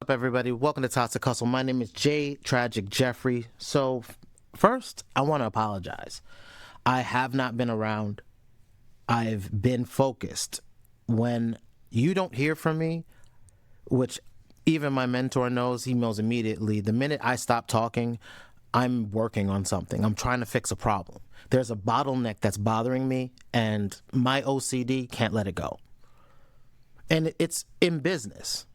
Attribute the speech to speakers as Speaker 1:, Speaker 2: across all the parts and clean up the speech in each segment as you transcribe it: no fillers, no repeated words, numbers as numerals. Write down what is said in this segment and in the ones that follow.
Speaker 1: Up, everybody? Welcome to Toxic Hustle. My name is Jay Tragic Jeffrey. So, first, I want to apologize. I have not been around. I've been focused. When you don't hear from me, which even my mentor knows, he knows immediately. The minute I stop talking, I'm working on something. I'm trying to fix a problem. There's a bottleneck that's bothering me, and my OCD can't let it go. And it's in business.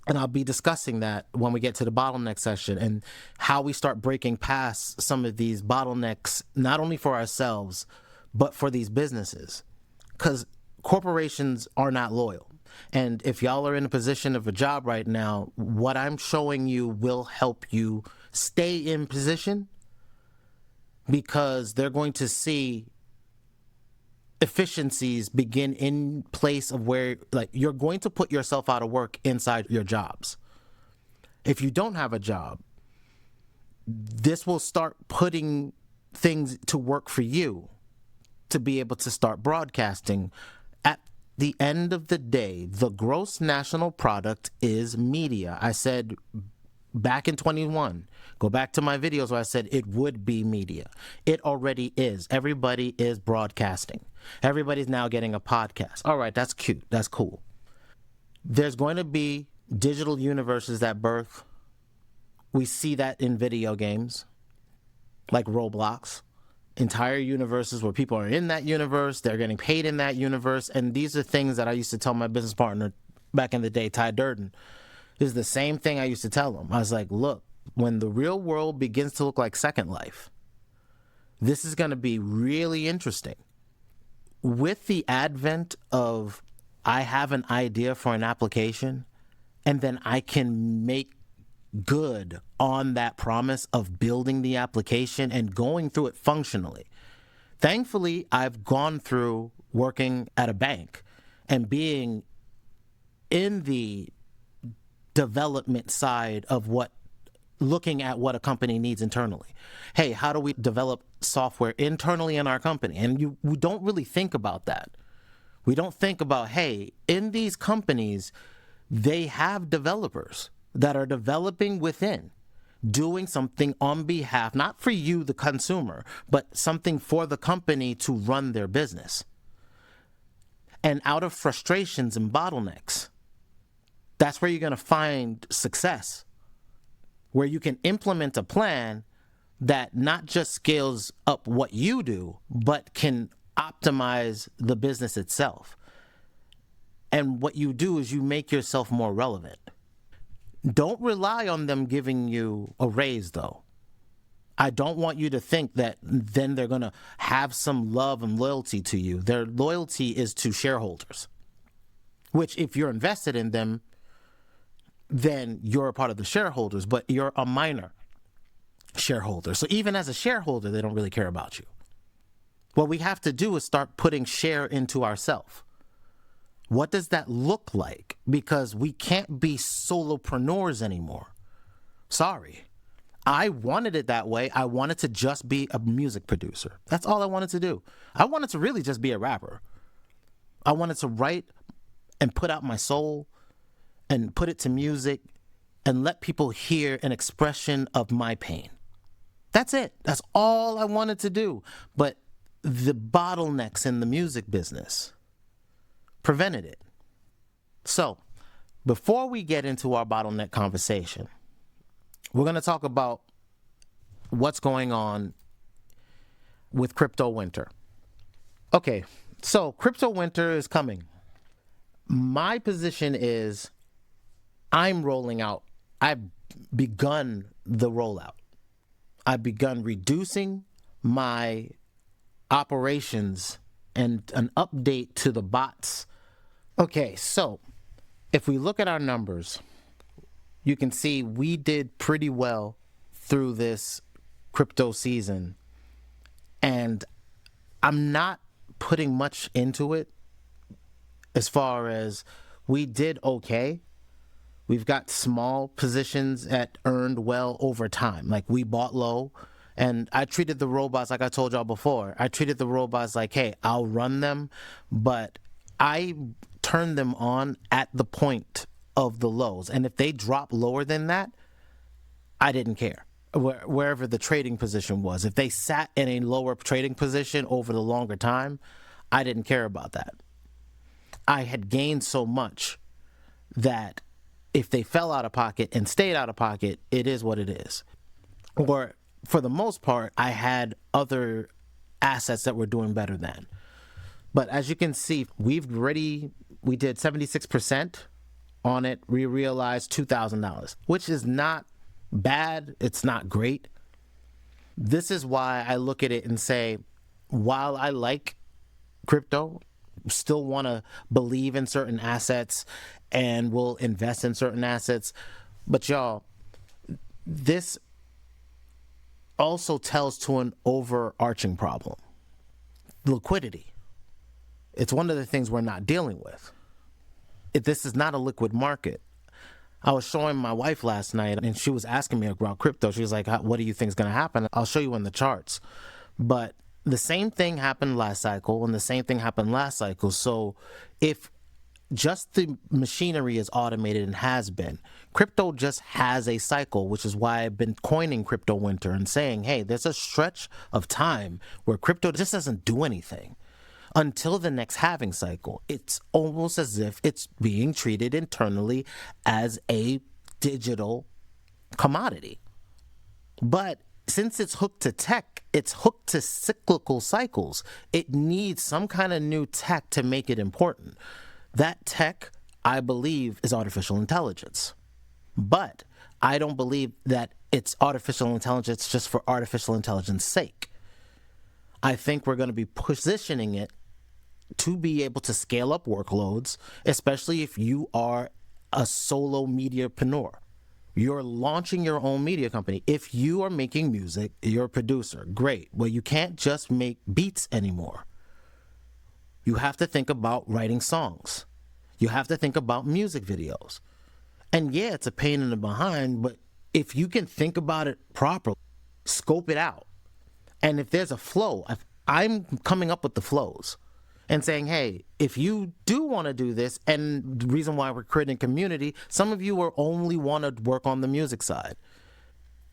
Speaker 1: And I'll be discussing that when we get to the bottleneck session and how we start breaking past some of these bottlenecks, not only for ourselves, but for these businesses. Because corporations are not loyal. And if y'all are in a position of a job right now, what I'm showing you will help you stay in position, because they're going to see efficiencies begin in place of where, like, you're going to put yourself out of work inside your jobs. If you don't have a job, this will start putting things to work for you to be able to start broadcasting. At the end of the day, the gross national product is media. I said back in 21, go back to my videos where I said it would be media. It already is. Everybody is broadcasting. Everybody's now getting a podcast. All right, that's cute. That's cool. There's going to be digital universes that birth. We see that in video games like Roblox. Entire universes where people are in that universe, they're getting paid in that universe. And these are things that I used to tell my business partner back in the day, Ty Durden. This is the same thing I used to tell him. I was like, look, when the real world begins to look like Second Life, this is going to be really interesting. With the advent of, I have an idea for an application, and then I can make good on that promise of building the application and going through it functionally. Thankfully, I've gone through working at a bank and being in the development side of looking at what a company needs internally. Hey, how do we develop software internally in our company? And we don't really think about that. We don't think about, hey, in these companies, they have developers that are developing within, doing something on behalf, not for you, the consumer, but something for the company to run their business. And out of frustrations and bottlenecks, that's where you're going to find success, where you can implement a plan that not just scales up what you do, but can optimize the business itself. And what you do is you make yourself more relevant. Don't rely on them giving you a raise, though. I don't want you to think that then they're going to have some love and loyalty to you. Their loyalty is to shareholders, which if you're invested in them, then you're a part of the shareholders, but you're a minor shareholder. So even as a shareholder, they don't really care about you. What we have to do is start putting share into ourselves. What does that look like? Because we can't be solopreneurs anymore. Sorry. I wanted it that way. I wanted to just be a music producer. That's all I wanted to do. I wanted to really just be a rapper. I wanted to write and put out my soul and put it to music and let people hear an expression of my pain. That's it. That's all I wanted to do. But the bottlenecks in the music business prevented it. So, before we get into our bottleneck conversation, we're going to talk about what's going on with crypto winter. Okay, so crypto winter is coming. My position is I'm rolling out. I've begun the rollout. I've begun reducing my operations and an update to the bots. Okay, so if we look at our numbers, you can see we did pretty well through this crypto season. And I'm not putting much into it as far as we did okay. We've got small positions that earned well over time. Like, we bought low, and I treated the robots like I told y'all before. I treated the robots like, hey, I'll run them, but I turned them on at the point of the lows. And if they drop lower than that, I didn't care. Wherever the trading position was, if they sat in a lower trading position over the longer time, I didn't care about that. I had gained so much that if they fell out of pocket and stayed out of pocket, it is what it is. Or for the most part, I had other assets that were doing better than. But as you can see, we did 76% on it. We realized $2,000, which is not bad. It's not great. This is why I look at it and say, while I like crypto, still want to believe in certain assets and will invest in certain assets, but y'all, this also tells to an overarching problem. Liquidity. It's one of the things we're not dealing with. This is not a liquid market. I was showing my wife last night, and she was asking me about crypto. She was like, what do you think is going to happen? I'll show you in the charts. But the same thing happened last cycle, and the same thing happened last cycle. So if just the machinery is automated and has been, crypto just has a cycle, which is why I've been coining crypto winter and saying, hey, there's a stretch of time where crypto just doesn't do anything until the next halving cycle. It's almost as if it's being treated internally as a digital commodity. But since it's hooked to tech, it's hooked to cyclical cycles. It needs some kind of new tech to make it important. That tech, I believe, is artificial intelligence. But I don't believe that it's artificial intelligence just for artificial intelligence sake. I think we're going to be positioning it to be able to scale up workloads, especially if you are a solo mediapreneur. You're launching your own media company. If you are making music, you're a producer. Great. Well, you can't just make beats anymore. You have to think about writing songs. You have to think about music videos. And yeah, it's a pain in the behind, but if you can think about it properly, scope it out. And if there's a flow, I'm coming up with the flows and saying, hey, if you do want to do this, and the reason why we're creating community, some of you will only want to work on the music side,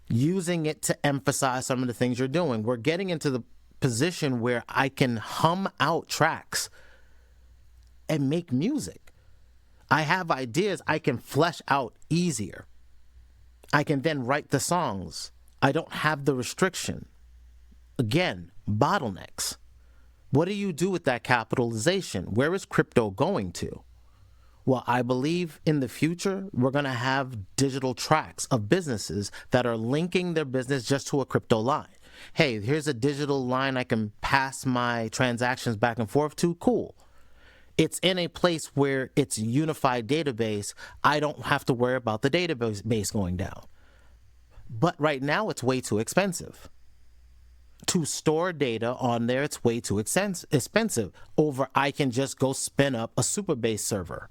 Speaker 1: using it to emphasize some of the things you're doing. We're getting into the position where I can hum out tracks and make music. I have ideas I can flesh out easier. I can then write the songs. I don't have the restriction. Again, bottlenecks. What do you do with that capitalization? Where is crypto going to? Well, I believe in the future, we're going to have digital tracks of businesses that are linking their business just to a crypto line. Hey, here's a digital line I can pass my transactions back and forth to. Cool. It's in a place where it's a unified database. I don't have to worry about the database going down. But right now, it's way too expensive. To store data on there, it's way too expensive. Over, I can just go spin up a Superbase server,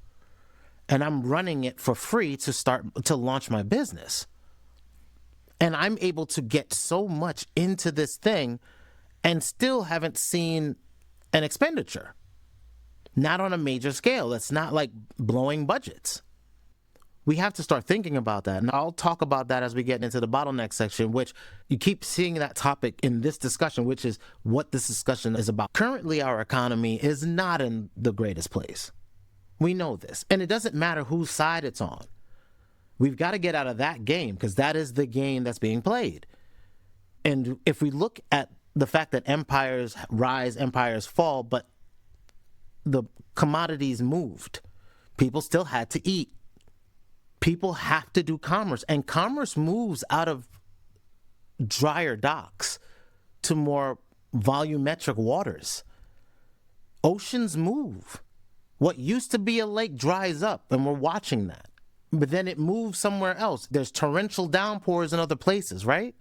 Speaker 1: and I'm running it for free to launch my business. And I'm able to get so much into this thing and still haven't seen an expenditure. Not on a major scale. It's not like blowing budgets. We have to start thinking about that. And I'll talk about that as we get into the bottleneck section, which you keep seeing that topic in this discussion, which is what this discussion is about. Currently, our economy is not in the greatest place. We know this. And it doesn't matter whose side it's on. We've got to get out of that game because that is the game that's being played. And if we look at the fact that empires rise, empires fall, but the commodities moved, people still had to eat. People have to do commerce, and commerce moves out of drier docks to more volumetric waters. Oceans move. What used to be a lake dries up, and we're watching that. But then it moves somewhere else. There's torrential downpours in other places, right?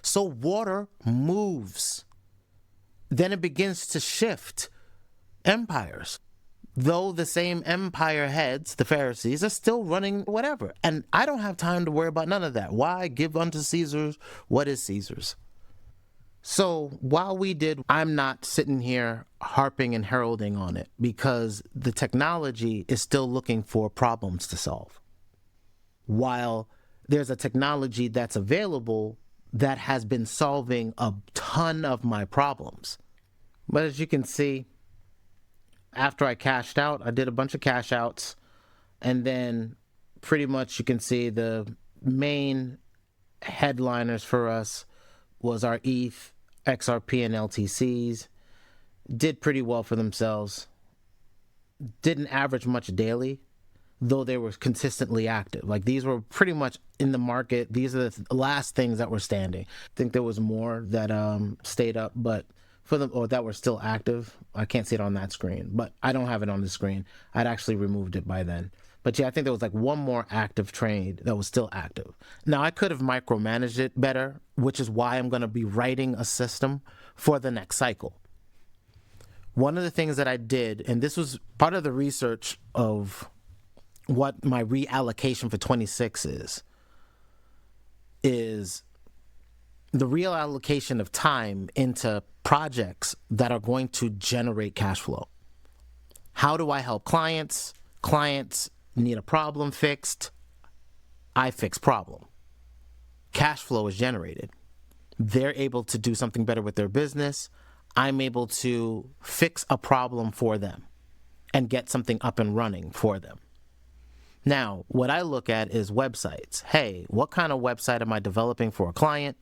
Speaker 1: So water moves. Then it begins to shift empires. Though the same empire heads, the Pharisees, are still running whatever. And I don't have time to worry about none of that. Why? Give unto Caesar what is Caesar's. So while I'm not sitting here harping and heralding on it because the technology is still looking for problems to solve. while there's a technology that's available that has been solving a ton of my problems. But as you can see, after I cashed out, I did a bunch of cash outs, and then pretty much you can see the main headliners for us was our ETH, XRP, and LTCs. Did pretty well for themselves. Didn't average much daily, though they were consistently active. Like, these were pretty much in the market. These are the last things that were standing. I think there was more that stayed up, but for them, or that were still active. I can't see it on that screen, but I don't have it on the screen. I'd actually removed it by then. But yeah, I think there was like one more active trade that was still active. Now, I could have micromanaged it better, which is why I'm going to be writing a system for the next cycle. One of the things that I did, and this was part of the research of what my reallocation for 26 is the reallocation of time into projects that are going to generate cash flow. How do I help clients? Clients need a problem fixed. I fix problem. Cash flow is generated. They're able to do something better with their business. I'm able to fix a problem for them and get something up and running for them. Now, what I look at is websites. Hey, what kind of website am I developing for a client?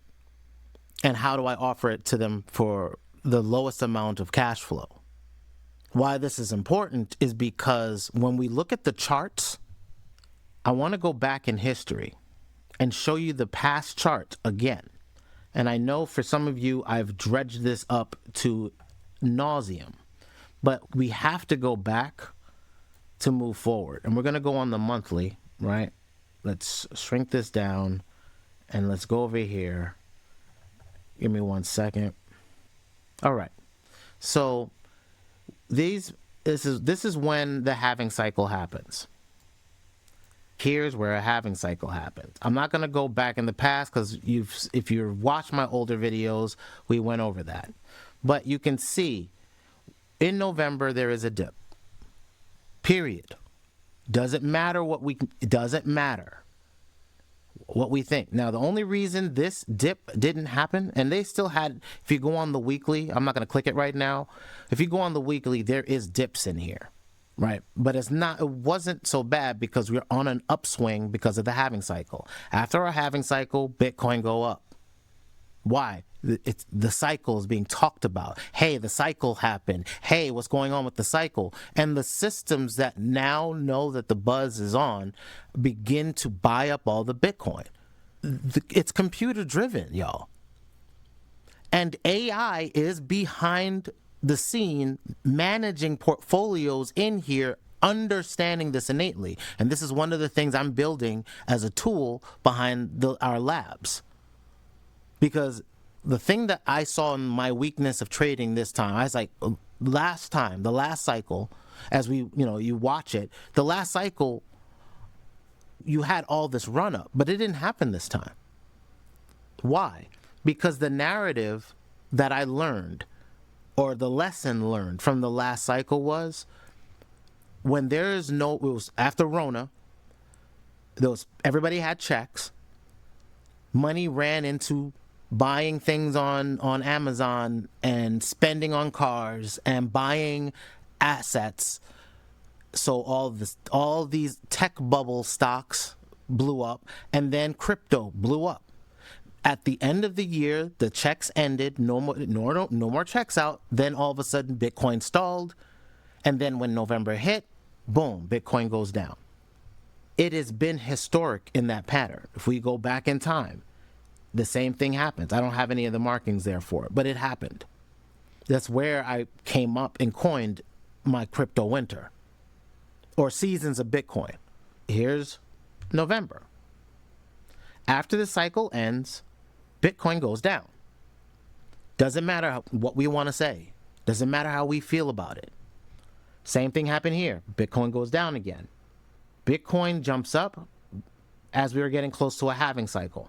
Speaker 1: And how do I offer it to them for the lowest amount of cash flow? Why this is important is because when we look at the charts, I want to go back in history and show you the past chart again. And I know for some of you, I've dredged this up to nauseum, but we have to go back to move forward. And we're going to go on the monthly, right? Let's shrink this down and let's go over here. Give me 1 second. All right. So this is when the halving cycle happens. Here's where a halving cycle happens. I'm not going to go back in the past because if you watched my older videos, we went over that. But you can see in November there is a dip. Period. Doesn't matter it doesn't matter what we think. Now, the only reason this dip didn't happen, and they still had, if you go on the weekly, I'm not going to click it right now. If you go on the weekly, there is dips in here, right? But it wasn't so bad because we're on an upswing because of the halving cycle. After our halving cycle, Bitcoin go up. Why? The cycle is being talked about. Hey, the cycle happened. Hey, what's going on with the cycle? And the systems that now know that the buzz is on begin to buy up all the Bitcoin. It's computer driven, y'all. And AI is behind the scene managing portfolios in here, understanding this innately. And this is one of the things I'm building as a tool behind our labs. Because the thing that I saw in my weakness of trading this time, I was like, the last cycle, as you watch it, the last cycle, you had all this run up, but it didn't happen this time. Why? Because the narrative that I learned, or the lesson learned from the last cycle was, when it was after Rona, everybody had checks, money ran into buying things on Amazon and spending on cars and buying assets. So all these tech bubble stocks blew up, and then crypto blew up. At the end of the year, the checks ended, no more checks out. Then all of a sudden Bitcoin stalled. And then when November hit, boom, Bitcoin goes down. It has been historic in that pattern. If we go back in time, the same thing happens. I don't have any of the markings there for it, but it happened. That's where I came up and coined my crypto winter, or seasons of Bitcoin. Here's November. After the cycle ends, Bitcoin goes down. Doesn't matter what we want to say. Doesn't matter how we feel about it. Same thing happened here. Bitcoin goes down again. Bitcoin jumps up as we were getting close to a halving cycle.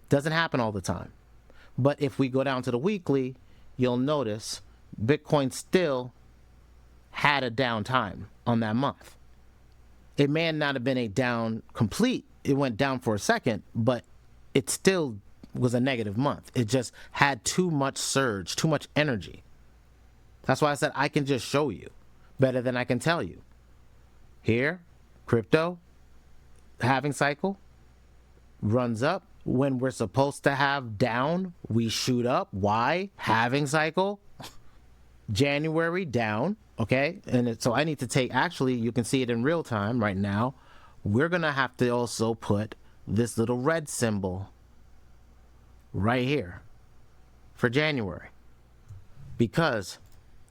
Speaker 1: Doesn't happen all the time. But if we go down to the weekly, you'll notice Bitcoin still had a downtime on that month. It may not have been a down complete. It went down for a second, but it still was a negative month. It just had too much surge, too much energy. That's why I said I can just show you better than I can tell you. Here, crypto, halving cycle, runs up. When we're supposed to have down, we shoot up. Why? Halving cycle, January down, okay? And so I need to take, actually, you can see it in real time right now. We're going to have to also put this little red symbol right here for January, because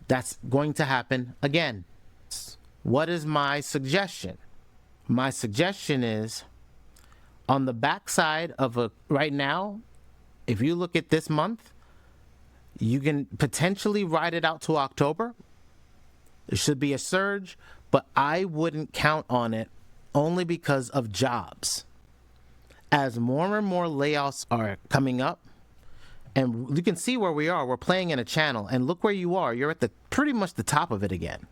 Speaker 1: that's going to happen again. What is my suggestion? My suggestion is, on the backside of right now, if you look at this month, you can potentially ride it out to October. There should be a surge, but I wouldn't count on it, only because of jobs. As more and more layoffs are coming up, and you can see where we are, we're playing in a channel, and look where you are. You're at the pretty much the top of it again,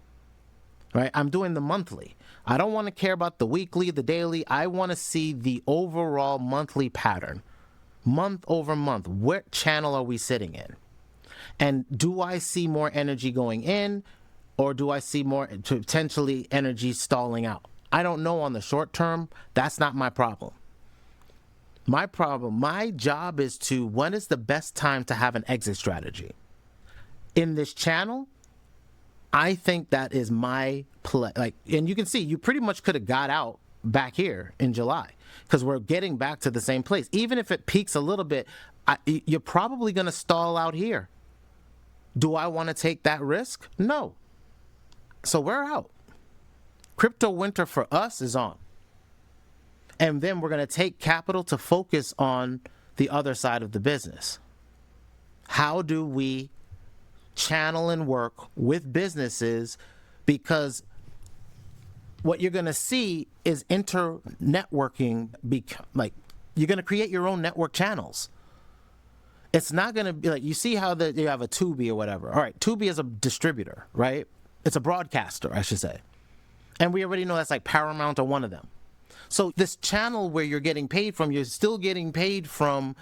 Speaker 1: right? I'm doing the monthly. I don't want to care about the weekly, the daily. I want to see the overall monthly pattern, month over month. What channel are we sitting in? And do I see more energy going in, or do I see more potentially energy stalling out? I don't know on the short term. That's not my problem. My job is to, when is the best time to have an exit strategy? In this channel, I think that is my play. Like, and you can see, you pretty much could have got out back here in July, because we're getting back to the same place. Even if it peaks a little bit, you're probably going to stall out here. Do I want to take that risk? No. So we're out. Crypto winter for us is on. And then we're going to take capital to focus on the other side of the business. How do we channel and work with businesses? Because what you're going to see is inter-networking. Like, you're going to create your own network channels. It's not going to be like, you see how you have a Tubi or whatever. All right, Tubi is a distributor, right? It's a broadcaster, I should say. And we already know that's like Paramount or one of them. So this channel where you're getting paid from, you're still getting paid from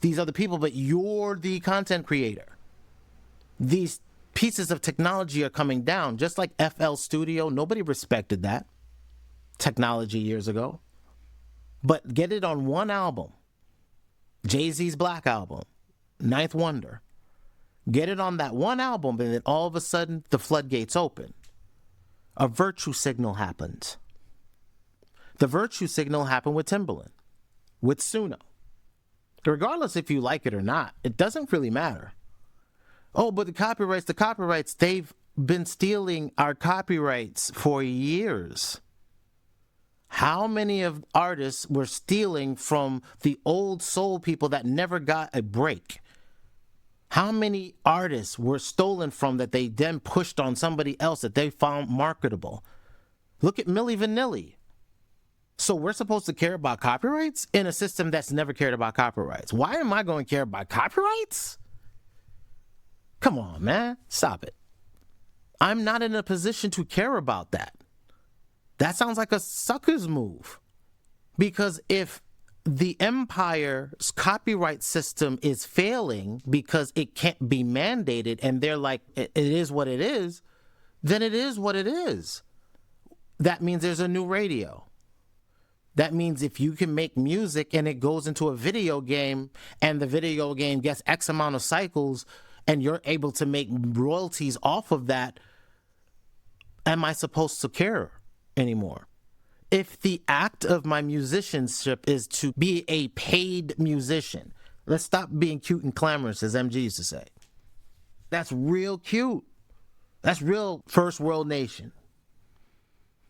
Speaker 1: these other people, but you're the content creator. These pieces of technology are coming down, just like FL Studio. Nobody respected that technology years ago. But get it on one album, Jay-Z's Black Album, Ninth Wonder. Get it on that one album, and then all of a sudden the floodgates open. A virtue signal happens. The virtue signal happened with Timbaland, with Suno. Regardless if you like it or not, it doesn't really matter. Oh, but the copyrights, they've been stealing our copyrights for years. How many of artists were stealing from the old soul people that never got a break? How many artists were stolen from that they then pushed on somebody else that they found marketable? Look at Milli Vanilli. So we're supposed to care about copyrights in a system that's never cared about copyrights. Why am I going to care about copyrights? Come on, man. Stop it. I'm not in a position to care about that. That sounds like a sucker's move. Because if the empire's copyright system is failing because it can't be mandated, and they're like, it is what it is, then it is what it is. That means there's a new radio. That means if you can make music and it goes into a video game, and the video game gets X amount of cycles, and you're able to make royalties off of that, am I supposed to care anymore? If the act of my musicianship is to be a paid musician, let's stop being cute and clamorous, as MG used to say. That's real cute. That's real first world nation.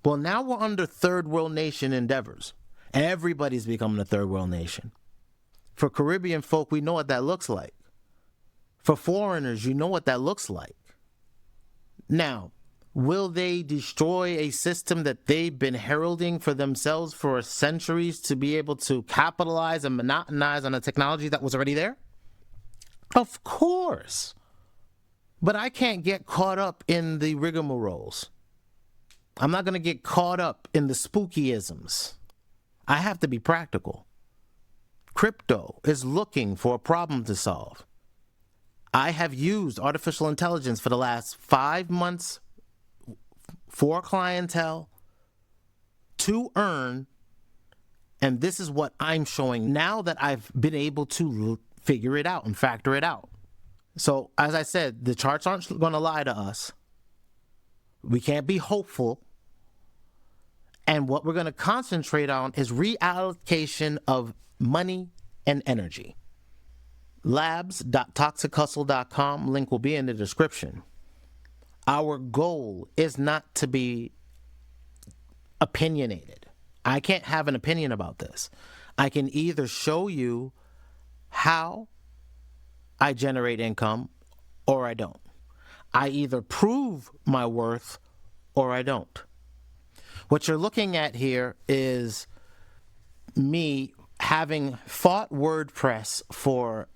Speaker 1: Well, now we're under third world nation endeavors. Everybody's becoming a third world nation. For Caribbean folk, we know what that looks like. For foreigners, you know what that looks like. Now, will they destroy a system that they've been heralding for themselves for centuries to be able to capitalize and monetize on a technology that was already there? Of course. But I can't get caught up in the rigmaroles. I'm not going to get caught up in the spookyisms. I have to be practical. Crypto is looking for a problem to solve. I have used artificial intelligence for the last 5 months for clientele to earn, and this is what I'm showing now that I've been able to figure it out and factor it out. So, as I said, the charts aren't going to lie to us. We can't be hopeful. And what we're going to concentrate on is reallocation of money and energy. labs.toxichustle.com, link will be in the description. Our goal is not to be opinionated. I can't have an opinion about this. I can either show you how I generate income or I don't. I either prove my worth or I don't. What you're looking at here is me having fought WordPress for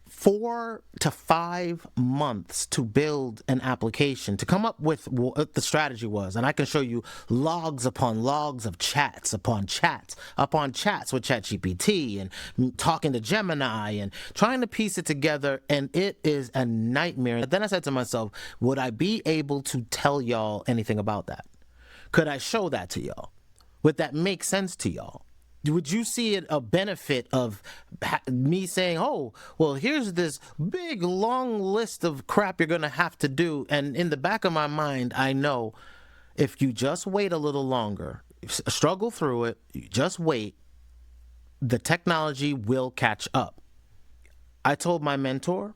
Speaker 1: 4 to 5 months to build an application, to come up with what the strategy was. And I can show you logs upon logs of chats upon chats upon chats with ChatGPT and talking to Gemini and trying to piece it together. And it is a nightmare. And then I said to myself, would I be able to tell y'all anything about that? Could I show that to y'all? Would that make sense to y'all? Would you see it a benefit of me saying, oh, well, here's this big, long list of crap you're going to have to do. And in the back of my mind, I know if you just wait a little longer, struggle through it, you just wait, the technology will catch up. I told my mentor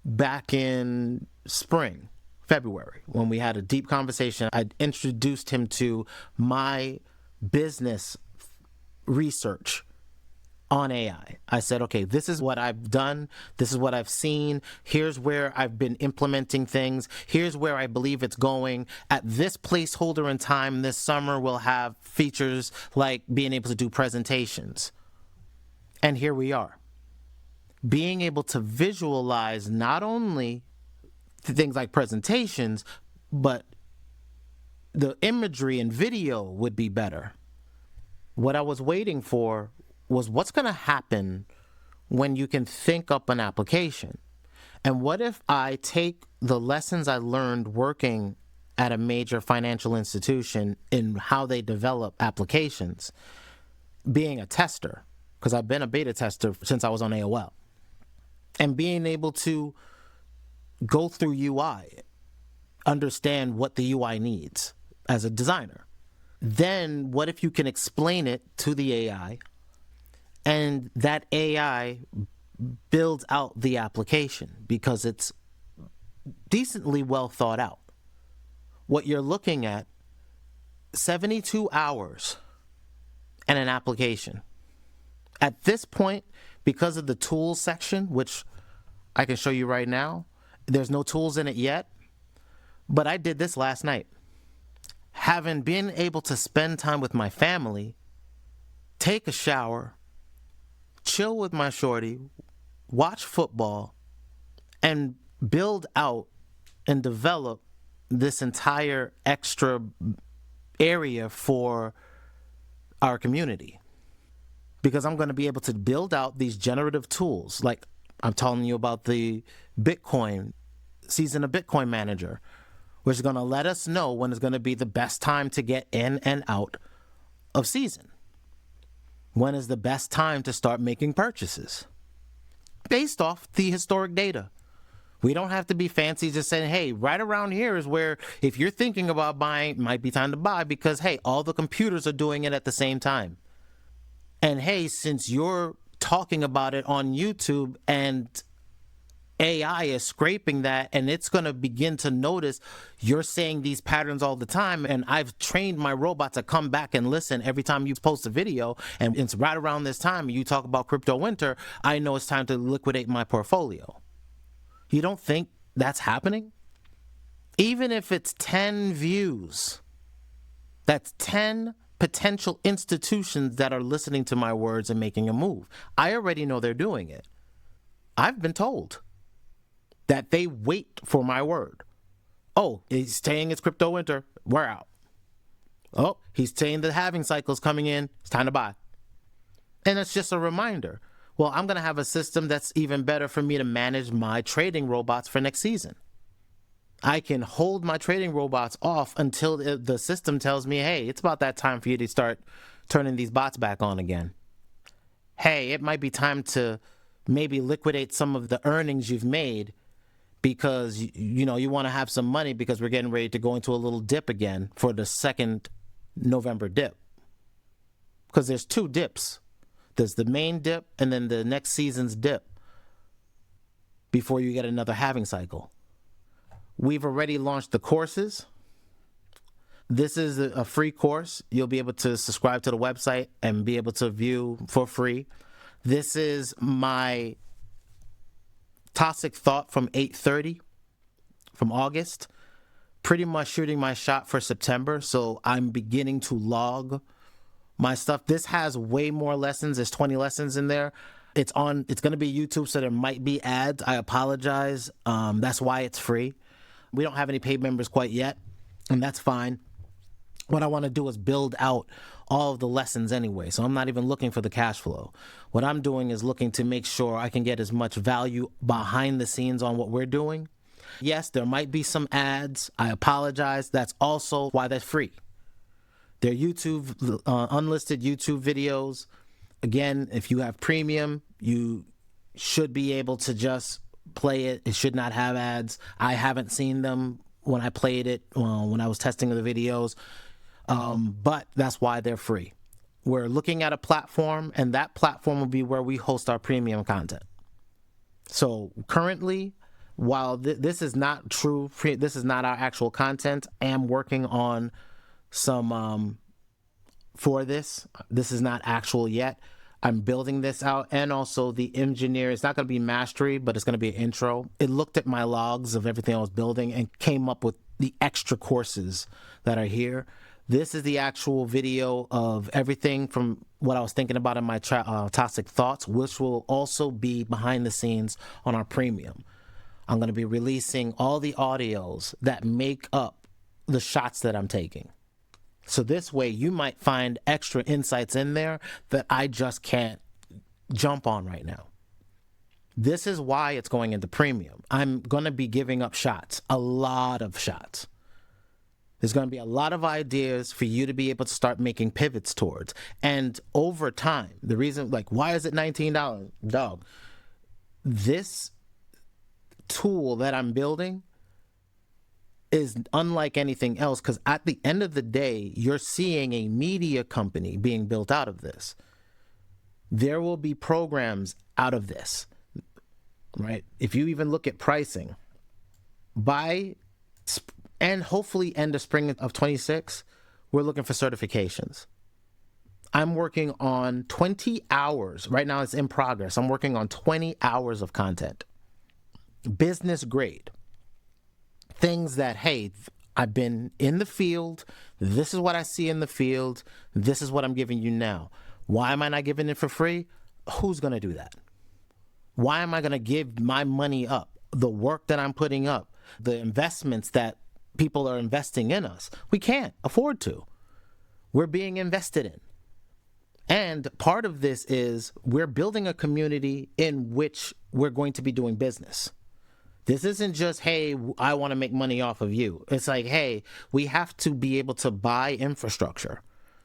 Speaker 1: back in spring, February, when we had a deep conversation, I introduced him to my business research on AI. I said, okay, this is what I've done. This is what I've seen. Here's where I've been implementing things. Here's where I believe it's going. At this placeholder in time this summer, we'll have features like being able to do presentations. And here we are. Being able to visualize not only things like presentations, but the imagery and video would be better. What I was waiting for was what's going to happen when you can think up an application. And what if I take the lessons I learned working at a major financial institution in how they develop applications, being a tester, because I've been a beta tester since I was on AOL, and being able to go through UI, understand what the UI needs as a designer. Then what if you can explain it to the AI and that AI builds out the application because it's decently well thought out? What you're looking at, 72 hours and an application. At this point, because of the tools section, which I can show you right now, there's no tools in it yet, but I did this last night. Having been able to spend time with my family, take a shower, chill with my shorty, watch football, and build out and develop this entire extra area for our community. Because I'm going to be able to build out these generative tools. Like I'm telling you about the Bitcoin, Season of Bitcoin Manager, which is going to let us know when it's going to be the best time to get in and out of season. When is the best time to start making purchases? Based off the historic data. We don't have to be fancy just saying, hey, right around here is where if you're thinking about buying, it might be time to buy because, hey, all the computers are doing it at the same time. And, hey, since you're talking about it on YouTube and AI is scraping that and it's going to begin to notice you're saying these patterns all the time, and I've trained my robot to come back and listen every time you post a video, and it's right around this time and you talk about crypto winter, I know it's time to liquidate my portfolio. You don't think that's happening? Even if it's 10 views, that's 10 potential institutions that are listening to my words and making a move. I already know they're doing it. I've been told that they wait for my word. Oh, he's saying it's crypto winter. We're out. Oh, he's saying the halving cycle's coming in. It's time to buy. And it's just a reminder. Well, I'm going to have a system that's even better for me to manage my trading robots for next season. I can hold my trading robots off until the system tells me, hey, it's about that time for you to start turning these bots back on again. Hey, it might be time to maybe liquidate some of the earnings you've made because, you want to have some money because we're getting ready to go into a little dip again for the second November dip. Because there's 2 dips. There's the main dip and then the next season's dip before you get another halving cycle. We've already launched the courses. This is a free course. You'll be able to subscribe to the website and be able to view for free. This is my Toxic Thought from 8:30 from August. Pretty much shooting my shot for September, so I'm beginning to log my stuff. This has way more lessons. There's 20 lessons in there. It's going to be YouTube, so there might be ads. I apologize. That's why it's free. We don't have any paid members quite yet, and that's fine. What I want to do is build out all of the lessons anyway, so I'm not even looking for the cash flow. What I'm doing is looking to make sure I can get as much value behind the scenes on what we're doing. Yes, there might be some ads. I apologize. That's also why they're free. They're YouTube, unlisted YouTube videos. Again, if you have premium, you should be able to just play it. It should not have ads. I haven't seen them when I played it, when I was testing the videos, but that's why they're free. We're looking at a platform, and that platform will be where we host our premium content. So currently, while this is not true, this is not our actual content, I am working on some for this. This is not actual yet. I'm building this out, and also the engineer, it's not going to be mastery, but it's going to be an intro. It looked at my logs of everything I was building and came up with the extra courses that are here. This is the actual video of everything from what I was thinking about in my Toxic Thoughts, which will also be behind the scenes on our premium. I'm going to be releasing all the audios that make up the shots that I'm taking. So this way you might find extra insights in there that I just can't jump on right now. This is why it's going into premium. I'm going to be giving up shots, a lot of shots. There's going to be a lot of ideas for you to be able to start making pivots towards. And over time, the reason, why is it $19? Dog, this tool that I'm building is unlike anything else, because at the end of the day, you're seeing a media company being built out of this. There will be programs out of this, right? If you even look at pricing, and hopefully end of spring of 26, we're looking for certifications. I'm working on 20 hours. Right now it's in progress. I'm working on 20 hours of content. Business grade. Things that, hey, I've been in the field. This is what I see in the field. This is what I'm giving you now. Why am I not giving it for free? Who's going to do that? Why am I going to give my money up? The work that I'm putting up, the investments that people are investing in us. We can't afford to. We're being invested in. And part of this is we're building a community in which we're going to be doing business. This isn't just, hey, I want to make money off of you. It's like, hey, we have to be able to buy infrastructure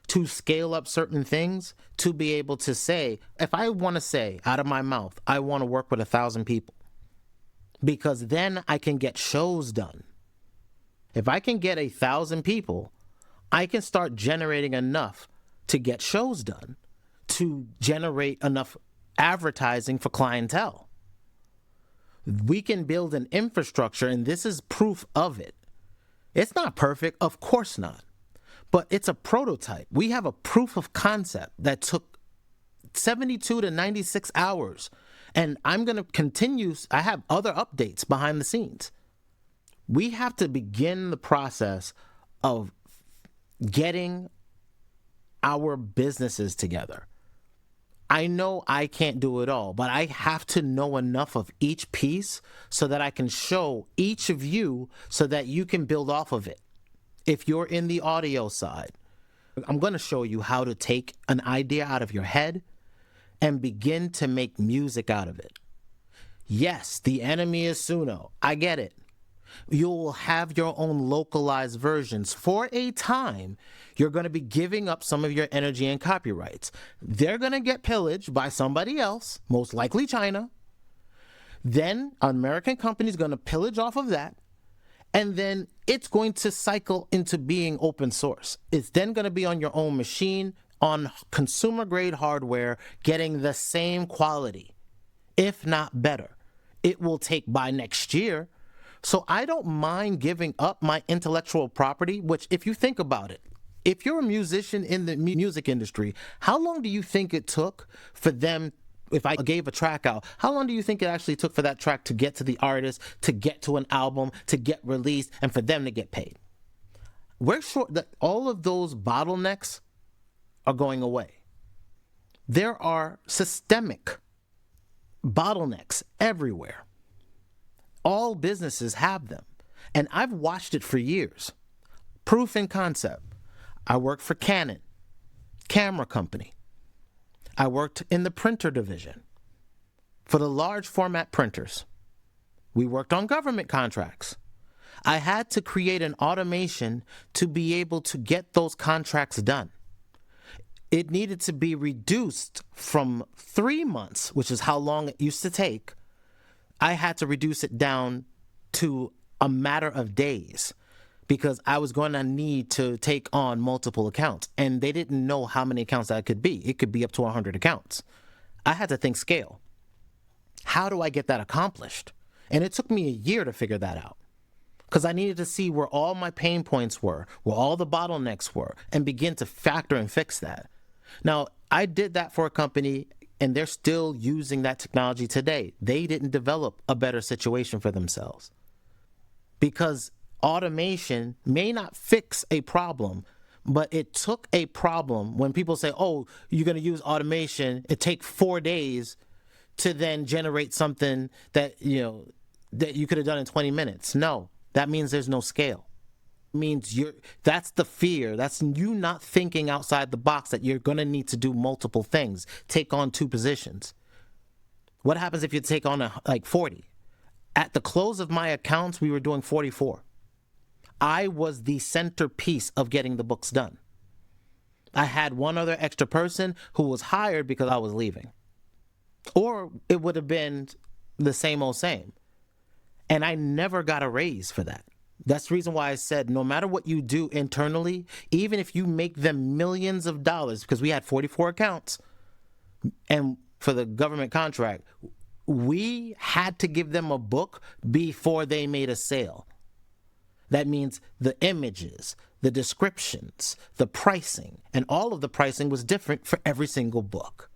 Speaker 1: to scale up certain things, to be able to say, if I want to say out of my mouth, I want to work with 1,000 people, because then I can get shows done. If I can get 1,000 people, I can start generating enough to get shows done, to generate enough advertising for clientele. We can build an infrastructure, and this is proof of it. It's not perfect, of course not, but it's a prototype. We have a proof of concept that took 72 to 96 hours, and I'm going to continue. I have other updates behind the scenes. We have to begin the process of getting our businesses together. I know I can't do it all, but I have to know enough of each piece so that I can show each of you so that you can build off of it. If you're in the audio side, I'm going to show you how to take an idea out of your head and begin to make music out of it. Yes, the enemy is Suno. I get it. You will have your own localized versions. For a time, you're going to be giving up some of your energy and copyrights. They're going to get pillaged by somebody else, most likely China. Then an American company is going to pillage off of that. And then it's going to cycle into being open source. It's then going to be on your own machine, on consumer grade hardware, getting the same quality, if not better. It will take by next year. So I don't mind giving up my intellectual property, which if you think about it, if you're a musician in the music industry, how long do you think it took for them, if I gave a track out, how long do you think it actually took for that track to get to the artist, to get to an album, to get released, and for them to get paid? We're sure that all of those bottlenecks are going away. There are systemic bottlenecks everywhere. All businesses have them, and I've watched it for years. Proof in concept. I worked for Canon, camera company. I worked in the printer division for the large format printers. We worked on government contracts. I had to create an automation to be able to get those contracts done. It needed to be reduced from 3 months, which is how long it used to take. I had to reduce it down to a matter of days because I was going to need to take on multiple accounts, and they didn't know how many accounts that could be. It could be up to 100 accounts. I had to think scale. How do I get that accomplished? And it took me a year to figure that out because I needed to see where all my pain points were, where all the bottlenecks were, and begin to factor and fix that. Now, I did that for a company, and they're still using that technology today. They didn't develop a better situation for themselves because automation may not fix a problem, but it took a problem. When people say, oh, you're going to use automation, it takes 4 days to then generate something that, that you could have done in 20 minutes. No, that means there's no scale. Means that's the fear. That's you not thinking outside the box that you're going to need to do multiple things, take on 2 positions. What happens if you take on 40? At the close of my accounts, we were doing 44. I was the centerpiece of getting the books done. I had one other extra person who was hired because I was leaving. Or it would have been the same old same. And I never got a raise for that. That's the reason why I said no matter what you do internally, even if you make them millions of dollars, because we had 44 accounts, and for the government contract, we had to give them a book before they made a sale. That means the images, the descriptions, the pricing, and all of the pricing was different for every single book.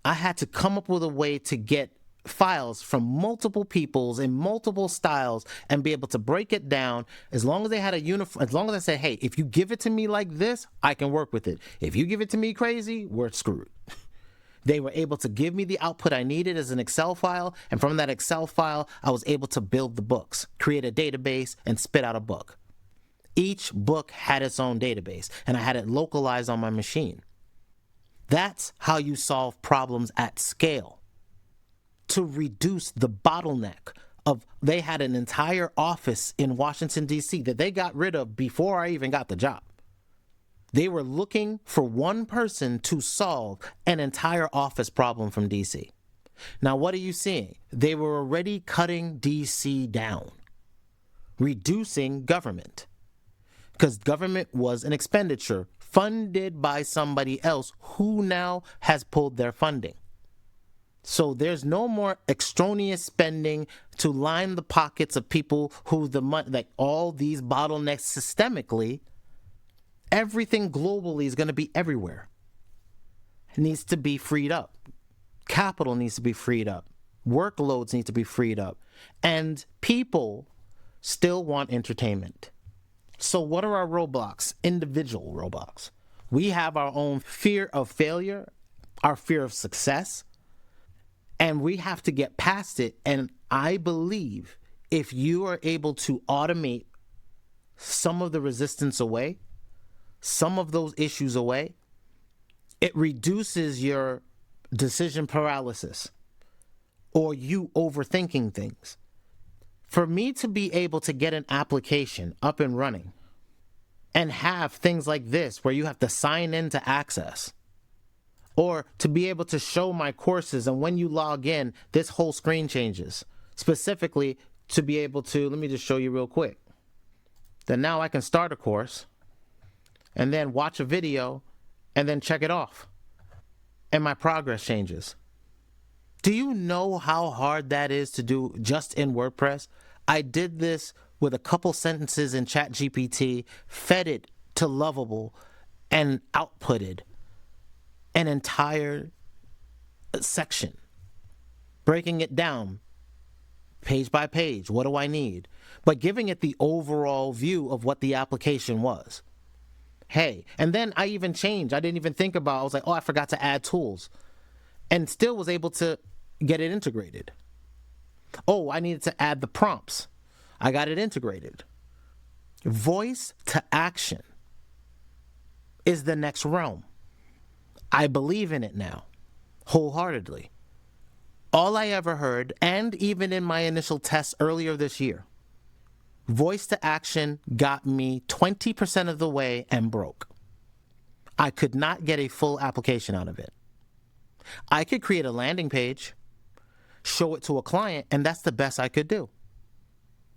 Speaker 1: I had to come up with a way to get files from multiple peoples in multiple styles and be able to break it down. As long as they had a uniform, as long as I said, hey, if you give it to me like this, I can work with it. If you give it to me crazy, we're screwed. They were able to give me the output I needed as an Excel file, and from that Excel file, I was able to build the books, create a database, and spit out a book. Each book had its own database, and I had it localized on my machine. That's how you solve problems at scale. To reduce the bottleneck of, they had an entire office in Washington, D.C. that they got rid of before I even got the job. They were looking for one person to solve an entire office problem from D.C. Now, what are you seeing? They were already cutting D.C. down, reducing government, because government was an expenditure funded by somebody else who now has pulled their funding. So there's no more extraneous spending to line the pockets of people who the money, like all these bottlenecks systemically. Everything globally is going to be everywhere. It needs to be freed up. Capital needs to be freed up. Workloads need to be freed up. And people still want entertainment. So what are our roadblocks? Individual roadblocks. We have our own fear of failure. our fear of success, and we have to get past it. And I believe if you are able to automate some of the resistance away, some of those issues away, it reduces your decision paralysis or you overthinking things. For me to be able to get an application up and running and have things like this where you have to sign in to access, or to be able to show my courses, and when you log in, this whole screen changes, specifically to be able to, let me just show you real quick. Then now I can start a course and then watch a video and then check it off, and my progress changes. Do you know how hard that is to do just in WordPress? I did this with a couple sentences in ChatGPT, fed it to Lovable, and outputted an entire section, breaking it down page by page. What do I need? But giving it the overall view of what the application was. Hey, and then I even changed. I didn't even think about, I was like, oh, I forgot to add tools, and still was able to get it integrated. Oh, I needed to add the prompts. I got it integrated. Voice to action is the next realm. I believe in it now, wholeheartedly. All I ever heard, and even in my initial tests earlier this year, voice to action got me 20% of the way and broke. I could not get a full application out of it. I could create a landing page, show it to a client, and that's the best I could do.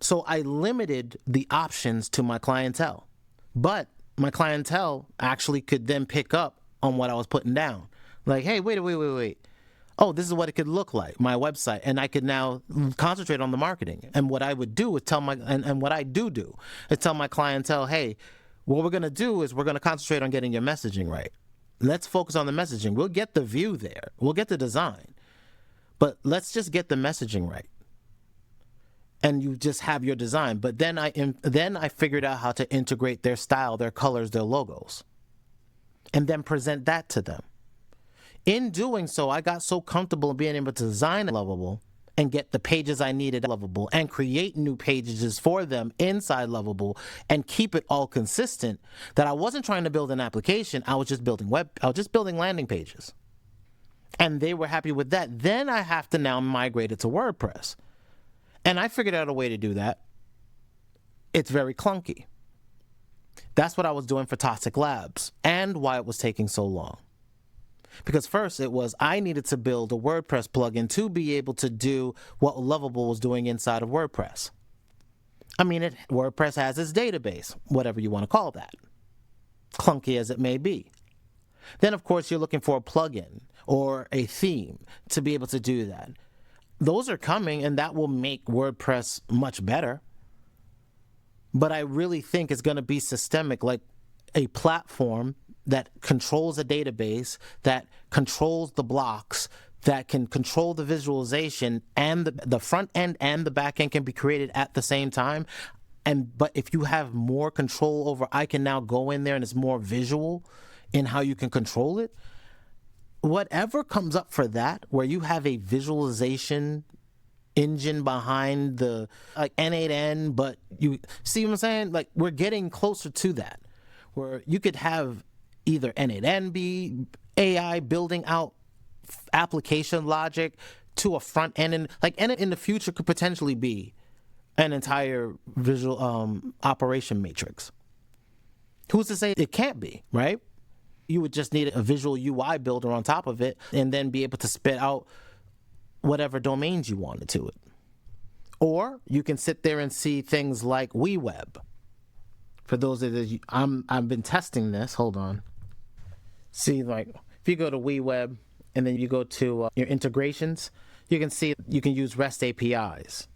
Speaker 1: So I limited the options to my clientele. But my clientele actually could then pick up on what I was putting down. Like, hey, wait. Oh, this is what it could look like, my website. And I could now concentrate on the marketing. And what I would do is and what I do is tell my clientele, hey, what we're going to do is we're going to concentrate on getting your messaging right. Let's focus on the messaging. We'll get the view there. We'll get the design. But let's just get the messaging right. And you just have your design. But then I figured out how to integrate their style, their colors, their logos, and then present that to them. In doing so, I got so comfortable being able to design Lovable and get the pages I needed Lovable and create new pages for them inside Lovable and keep it all consistent that I wasn't trying to build an application. I was just building landing pages. And they were happy with that. Then I have to now migrate it to WordPress. And I figured out a way to do that. It's very clunky. That's what I was doing for ToxicLabs and why it was taking so long. Because first I needed to build a WordPress plugin to be able to do what Lovable was doing inside of WordPress. I mean, WordPress has its database, whatever you want to call that, clunky as it may be. Then, of course, you're looking for a plugin or a theme to be able to do that. Those are coming, and that will make WordPress much better. But I really think it's going to be systemic, like a platform that controls a database, that controls the blocks, that can control the visualization, and the front end and the back end can be created at the same time. But if you have more control over, I can now go in there and it's more visual in how you can control it. Whatever comes up for that, where you have a visualization engine behind the N8N, but you see what I'm saying? Like, we're getting closer to that, where you could have either N8N be AI building out application logic to a front end, and in the future could potentially be an entire visual operation matrix. Who's to say it can't be, right? You would just need a visual UI builder on top of it and then be able to spit out whatever domains you wanted to it. Or you can sit there and see things like WeWeb. For those of you, I've been testing this. Hold on. See, like, if you go to WeWeb and then you go to your integrations, you can see you can use REST APIs.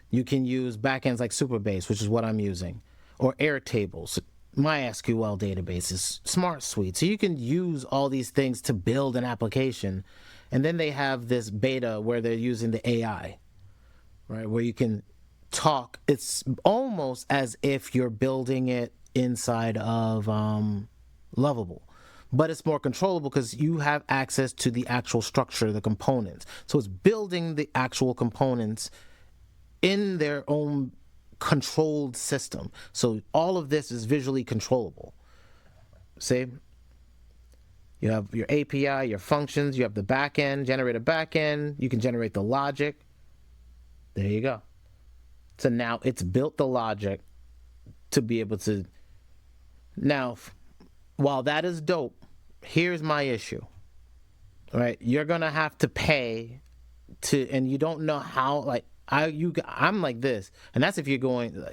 Speaker 1: You can use backends like Supabase, which is what I'm using, or Airtables, MySQL databases, Smart Suite. So you can use all these things to build an application. And then they have this beta where they're using the AI, right? Where you can talk. It's almost as if you're building it inside of Lovable. but it's more controllable because you have access to the actual structure, the components. So it's building the actual components in their own controlled system. So all of this is visually controllable. See? You have your API, your functions, you have the backend, generate a backend, you can generate the logic. There you go. So now it's built the logic to be able to. Now, while that is dope, here's my issue. Right? You're gonna have to pay to, and you don't know how. Like I'm like this, and that's if you're going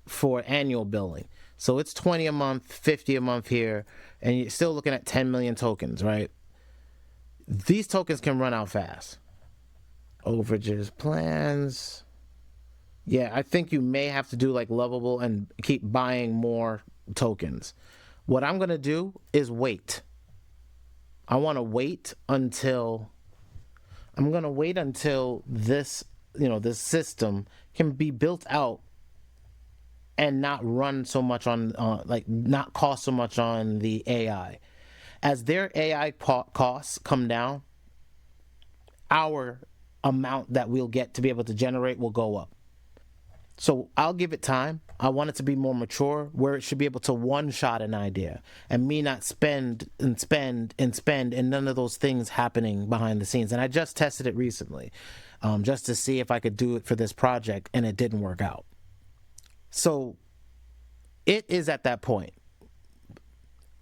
Speaker 1: for annual billing. So it's 20 a month, 50 a month here, and you're still looking at 10 million tokens, right? These tokens can run out fast. Overages, plans. Yeah, I think you may have to do like Lovable and keep buying more tokens. What I'm going to do is wait. I want to wait until this, this system can be built out and not run so much on, not cost so much on the AI. As their AI costs come down, our amount that we'll get to be able to generate will go up. So I'll give it time. I want it to be more mature, where it should be able to one-shot an idea and me not spend and none of those things happening behind the scenes. And I just tested it recently just to see if I could do it for this project, and it didn't work out. So it is at that point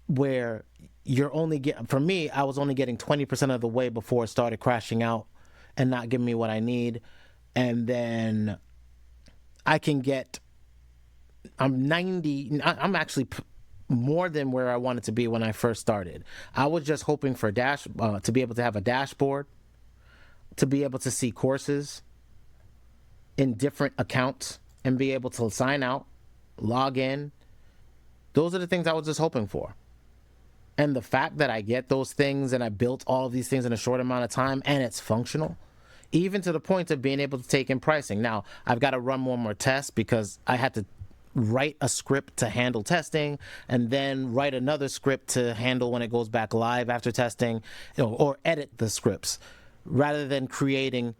Speaker 1: where you're only getting, for me, I was only getting 20% of the way before it started crashing out and not giving me what I need. And then I can get, I'm actually more than where I wanted to be when I first started. I was just hoping for to be able to have a dashboard, to be able to see courses in different accounts and be able to sign out, log in. Those are the things I was just hoping for. And the fact that I get those things and I built all of these things in a short amount of time and it's functional, even to the point of being able to take in pricing. Now, I've got to run one more test because I had to write a script to handle testing and then write another script to handle when it goes back live after testing, or edit the scripts rather than creating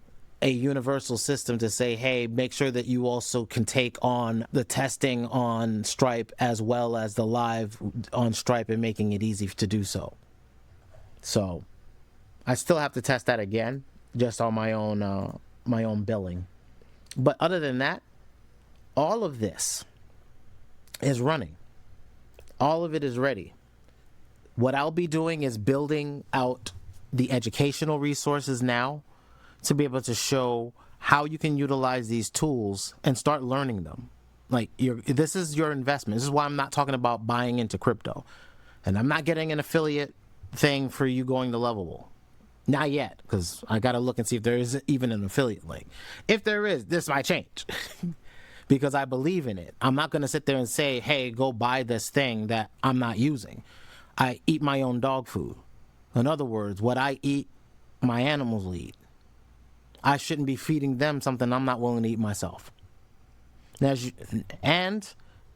Speaker 1: a universal system to say, hey, make sure that you also can take on the testing on Stripe as well as the live on Stripe and making it easy to do so. So I still have to test that again, just on my own billing. But other than that, all of this is running. All of it is ready. What I'll be doing is building out the educational resources now to be able to show how you can utilize these tools and start learning them. Like, this is your investment. This is why I'm not talking about buying into crypto. And I'm not getting an affiliate thing for you going to Lovable. Not yet, because I got to look and see if there is even an affiliate link. If there is, this might change because I believe in it. I'm not going to sit there and say, hey, go buy this thing that I'm not using. I eat my own dog food. In other words, what I eat, my animals will eat. I shouldn't be feeding them something I'm not willing to eat myself. And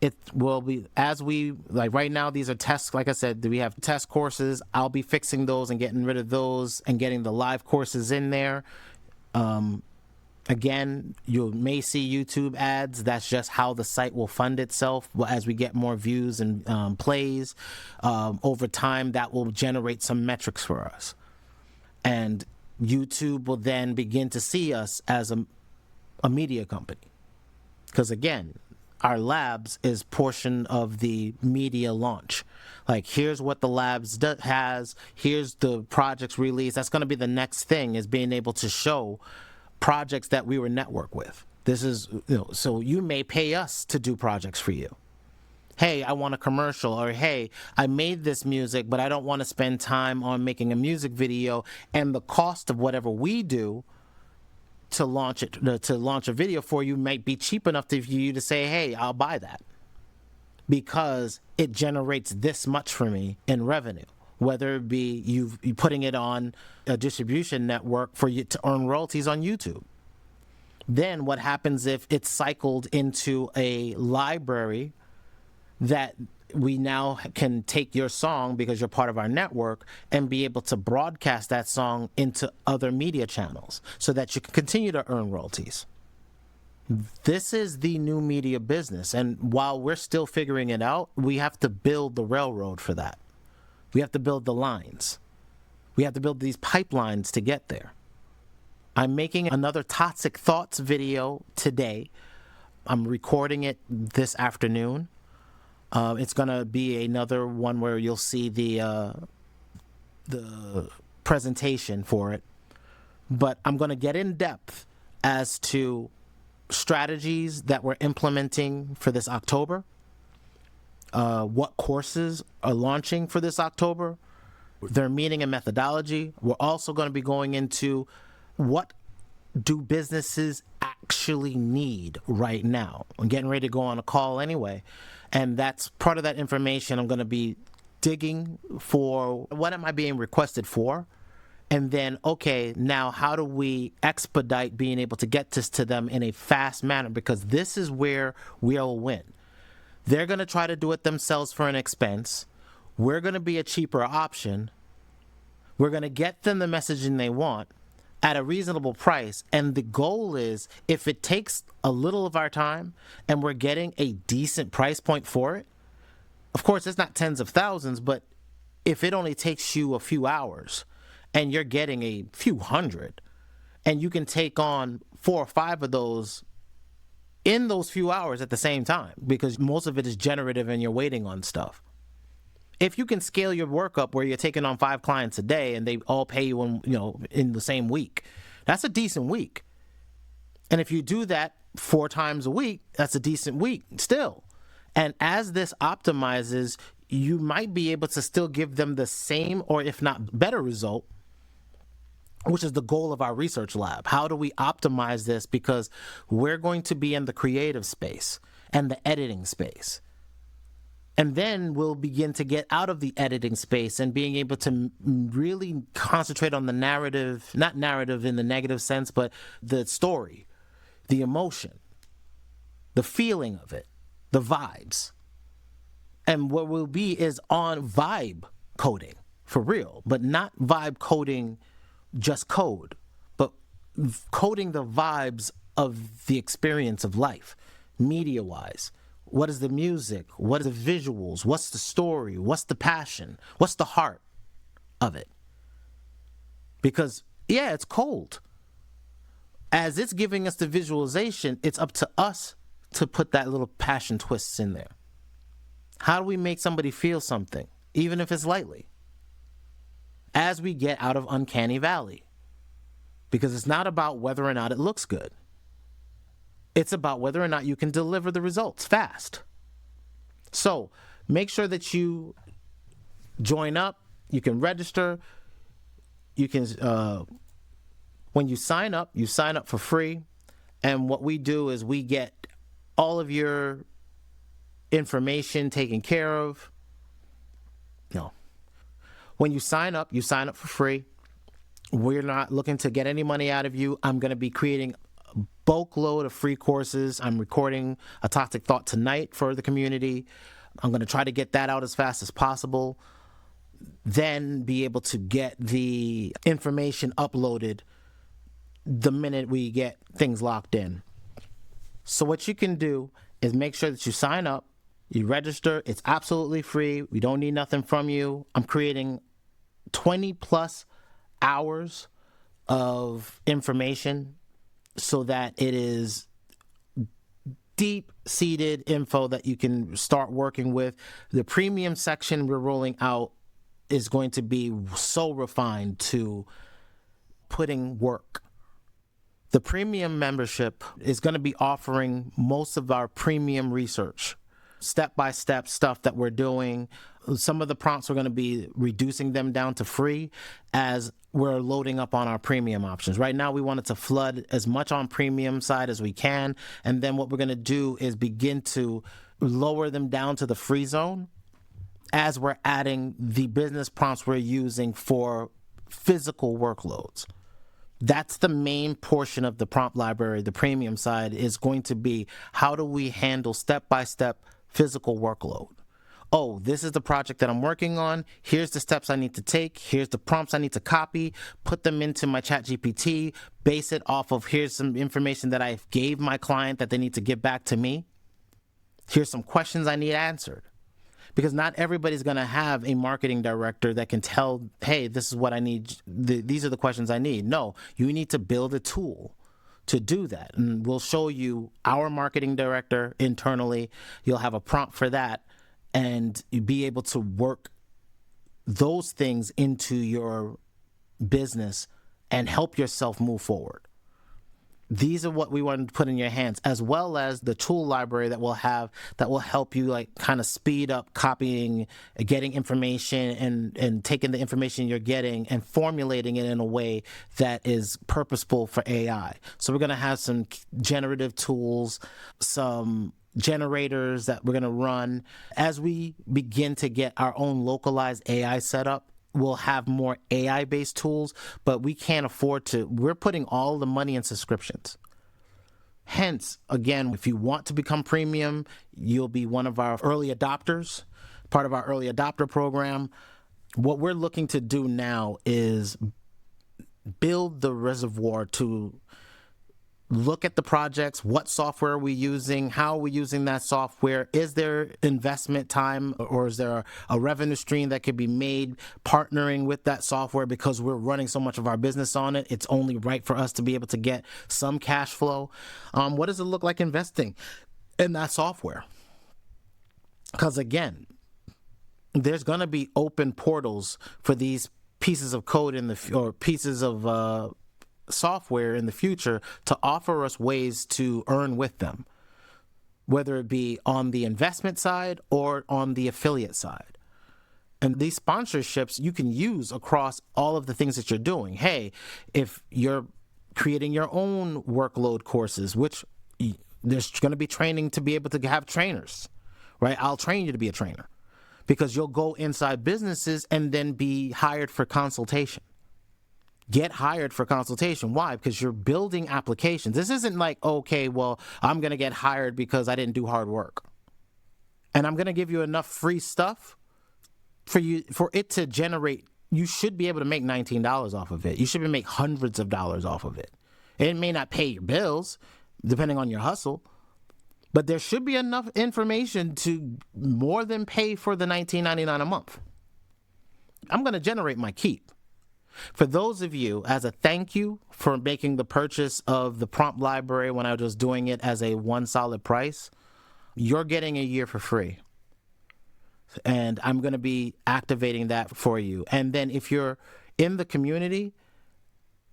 Speaker 1: it will be, as we, like right now, these are tests. Like I said, we have test courses. I'll be fixing those and getting rid of those and getting the live courses in there. Again, you may see YouTube ads. That's just how the site will fund itself as we get more views and plays. Over time, that will generate some metrics for us. And YouTube will then begin to see us as a media company. Because again, our labs is portion of the media launch. Like, here's what the labs has, here's the projects released. That's going to be the next thing, is being able to show projects that we were networked with. This is, so you may pay us to do projects for you. Hey, I want a commercial, or hey, I made this music, but I don't want to spend time on making a music video, and the cost of whatever we do to launch a video for you might be cheap enough for you to say, hey, I'll buy that because it generates this much for me in revenue. Whether it be you putting it on a distribution network for you to earn royalties on YouTube. Then what happens if it's cycled into a library that we now can take your song, because you're part of our network, and be able to broadcast that song into other media channels so that you can continue to earn royalties. This is the new media business. And while we're still figuring it out, we have to build the railroad for that. We have to build the lines. We have to build these pipelines to get there. I'm making another Toxic Thoughts video today. I'm recording it this afternoon. It's going to be another one where you'll see the presentation for it. But I'm going to get in depth as to strategies that we're implementing for this October, what courses are launching for this October, their meaning and methodology. We're also going to be going into what do businesses actually need right now. I'm getting ready to go on a call anyway, and that's part of that information. I'm going to be digging for what am I being requested for, and then, okay, now how do we expedite being able to get this to them in a fast manner? Because this is where we'll win. They're going to try to do it themselves for an expense. We're going to be a cheaper option. We're going to get them the messaging they want at a reasonable price. And the goal is, if it takes a little of our time and we're getting a decent price point for it, of course, it's not tens of thousands, but if it only takes you a few hours and you're getting a few hundred, and you can take on 4 or 5 of those in those few hours at the same time, because most of it is generative and you're waiting on stuff. If you can scale your work up where you're taking on 5 clients a day and they all pay you in the same week, that's a decent week. And if you do that 4 times a week, that's a decent week still. And as this optimizes, you might be able to still give them the same, or if not better, result, which is the goal of our research lab. How do we optimize this? Because we're going to be in the creative space and the editing space. And then we'll begin to get out of the editing space and being able to really concentrate on the narrative, not narrative in the negative sense, but the story, the emotion, the feeling of it, the vibes. And what we'll be is on vibe coding for real, but not vibe coding just code, but coding the vibes of the experience of life, media-wise. What is the music? What are the visuals? What's the story? What's the passion? What's the heart of it? Because, yeah, it's cold. As it's giving us the visualization, it's up to us to put that little passion twists in there. How do we make somebody feel something, even if it's lightly? As we get out of Uncanny Valley. Because it's not about whether or not it looks good. It's about whether or not you can deliver the results fast. So make sure that you join up. You can register. You can, when you sign up for free. And what we do is we get all of your information taken care of. No. When you sign up for free. We're not looking to get any money out of you. I'm going to be creating a bulk load of free courses. I'm recording a Toxic Thought tonight for the community. I'm going to try to get that out as fast as possible. Then be able to get the information uploaded the minute we get things locked in. So what you can do is make sure that you sign up. You register. It's absolutely free. We don't need nothing from you. I'm creating 20 plus hours of information so that it is deep-seated info that you can start working with. The premium section we're rolling out is going to be so refined to putting work. The premium membership is going to be offering most of our premium research, step-by-step stuff that we're doing. Some of the prompts we're going to be reducing them down to free as we're loading up on our premium options. Right now, we wanted to flood as much on premium side as we can. And then what we're going to do is begin to lower them down to the free zone as we're adding the business prompts we're using for physical workloads. That's the main portion of the prompt library. The premium side is going to be, how do we handle step-by-step physical workload? oh, this is the project that I'm working on. Here's the steps I need to take. Here's the prompts I need to copy, put them into my chat GPT, base it off of here's some information that I gave my client that they need to get back to me. Here's some questions I need answered. Because not everybody's going to have a marketing director that can tell, hey, this is what I need. These are the questions I need. No, you need to build a tool to do that. And we'll show you our marketing director internally. You'll have a prompt for that, and you'll be able to work those things into your business and help yourself move forward. These are what we want to put in your hands, as well as the tool library that we'll have that will help you like kind of speed up copying, getting information and taking the information you're getting and formulating it in a way that is purposeful for AI. So we're going to have some generative tools, some generators that we're going to run. As we begin to get our own localized AI set up, we'll have more AI-based tools, but we can't afford to. We're putting all the money in subscriptions. Hence, again, if you want to become premium, you'll be one of our early adopters, part of our early adopter program. What we're looking to do now is build the reservoir to look at the projects. What software are we using? How are we using that software? Is there investment time, or is there a revenue stream that could be made partnering with that software? Because we're running so much of our business on it, it's only right for us to be able to get some cash flow. What does it look like investing in that software? Because again, there's going to be open portals for these pieces of code or pieces of software in the future to offer us ways to earn with them, whether it be on the investment side or on the affiliate side. And these sponsorships you can use across all of the things that you're doing. Hey, if you're creating your own workload courses, which there's going to be training to be able to have trainers, right? I'll train you to be a trainer, because you'll go inside businesses and then be hired for consultation. Get hired for consultation. Why? Because you're building applications. This isn't like, okay, well, I'm going to get hired because I didn't do hard work. And I'm going to give you enough free stuff for it to generate. You should be able to make $19 off of it. You should make hundreds of dollars off of it. It may not pay your bills, depending on your hustle, but there should be enough information to more than pay for the $19.99 a month. I'm going to generate my keep. For those of you, as a thank you for making the purchase of the prompt library when I was just doing it as a one solid price, you're getting a year for free. And I'm going to be activating that for you. And then if you're in the community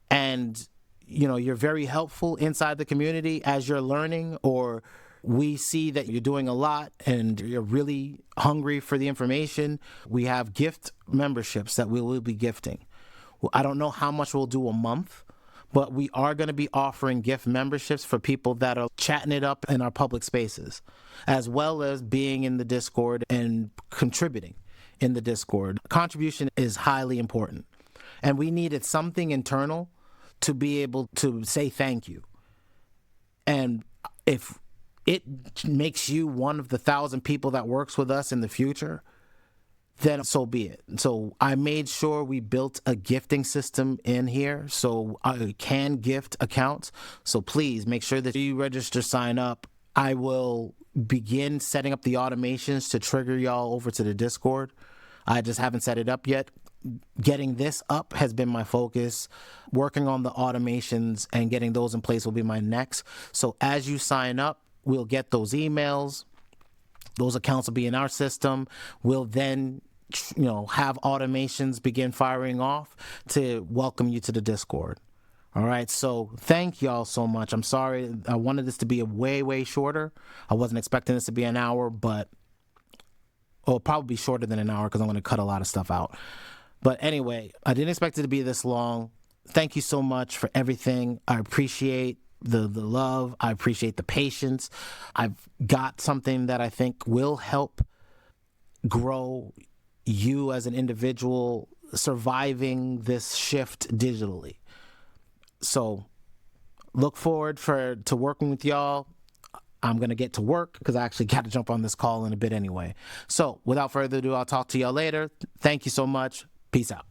Speaker 1: and you're very helpful inside the community as you're learning, or we see that you're doing a lot and you're really hungry for the information, we have gift memberships that we will be gifting. I don't know how much we'll do a month, but we are going to be offering gift memberships for people that are chatting it up in our public spaces, as well as being in the Discord and contributing in the Discord. Contribution is highly important, and we needed something internal to be able to say thank you. And if it makes you one of the 1,000 people that works with us in the future, then so be it. So I made sure we built a gifting system in here so I can gift accounts. So please make sure that you register, sign up. I will begin setting up the automations to trigger y'all over to the Discord. I just haven't set it up yet. Getting this up has been my focus. Working on the automations and getting those in place will be my next. So as you sign up, we'll get those emails. Those accounts will be in our system. We'll then have automations begin firing off to welcome you to the Discord. All right, so thank y'all so much. I'm sorry, I wanted this to be a way shorter. I wasn't expecting this to be an hour, but it'll probably be shorter than an hour because I'm going to cut a lot of stuff out. But anyway, I didn't expect it to be this long. Thank you so much for everything. I appreciate the love. I appreciate the patience. I've got something that I think will help grow you as an individual surviving this shift digitally. So look forward to working with y'all. I'm going to get to work because I actually got to jump on this call in a bit anyway. So without further ado, I'll talk to y'all later. Thank you so much. Peace out.